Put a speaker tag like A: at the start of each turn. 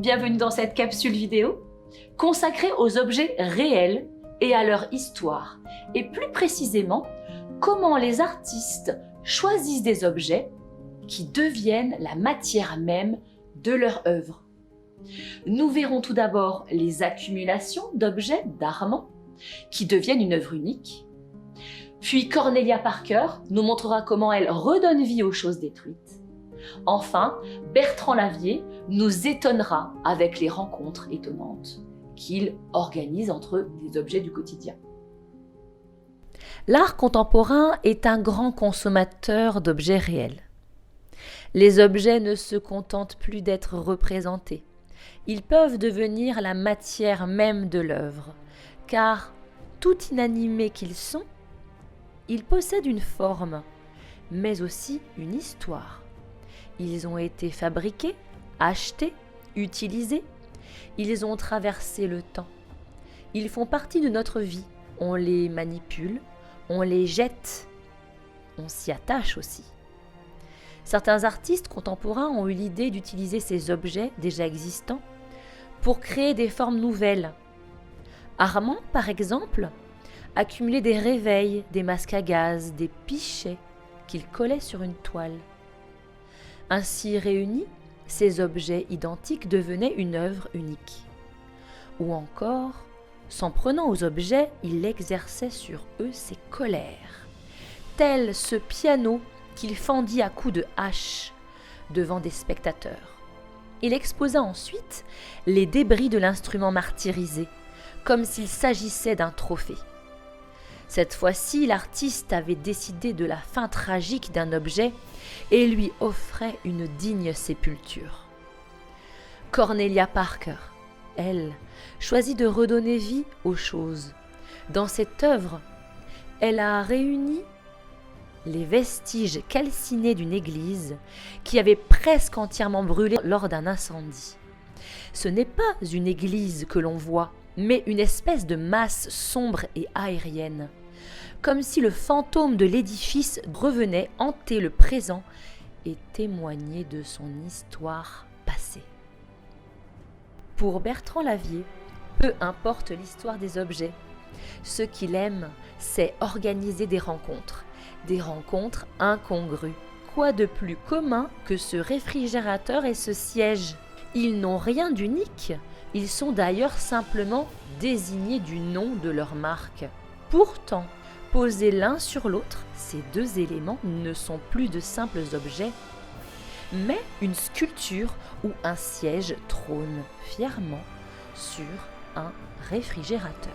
A: bienvenue dans cette capsule vidéo consacrée aux objets réels et à leur histoire, et plus précisément, comment les artistes choisissent des objets qui deviennent la matière même de leur œuvre. Nous verrons tout d'abord les accumulations d'objets d'Armand qui deviennent une œuvre unique. Puis Cornelia Parker nous montrera comment elle redonne vie aux choses détruites. Enfin, Bertrand Lavier nous étonnera avec les rencontres étonnantes qu'il organise entre des objets du quotidien. L'art contemporain est un grand consommateur d'objets réels. Les objets ne se contentent plus d'être représentés. Ils peuvent devenir la matière même de l'œuvre, car, tout inanimés qu'ils sont, ils possèdent une forme, mais aussi une histoire. Ils ont été fabriqués, achetés, utilisés. Ils ont traversé le temps. Ils font partie de notre vie. On les manipule, on les jette, on s'y attache aussi. Certains artistes contemporains ont eu l'idée d'utiliser ces objets déjà existants pour créer des formes nouvelles. Armand, par exemple, accumulait des réveils, des masques à gaz, des pichets qu'il collait sur une toile. Ainsi réunis, ces objets identiques devenaient une œuvre unique. Ou encore, s'en prenant aux objets, il exerçait sur eux ses colères, tel ce piano qu'il fendit à coups de hache devant des spectateurs. Il exposa ensuite les débris de l'instrument martyrisé, comme s'il s'agissait d'un trophée. Cette fois-ci, l'artiste avait décidé de la fin tragique d'un objet et lui offrait une digne sépulture. Cornelia Parker, elle, choisit de redonner vie aux choses. Dans cette œuvre, elle a réuni les vestiges calcinés d'une église qui avait presque entièrement brûlé lors d'un incendie. Ce n'est pas une église que l'on voit, mais une espèce de masse sombre et aérienne, comme si le fantôme de l'édifice revenait hanter le présent et témoigner de son histoire passée. Pour Bertrand Lavier, peu importe l'histoire des objets, ce qu'il aime, c'est organiser des rencontres incongrues. Quoi de plus commun que ce réfrigérateur et ce siège? Ils n'ont rien d'unique, ils sont d'ailleurs simplement désignés du nom de leur marque. Pourtant, posés l'un sur l'autre, ces deux éléments ne sont plus de simples objets, mais une sculpture où un siège trône fièrement sur un réfrigérateur.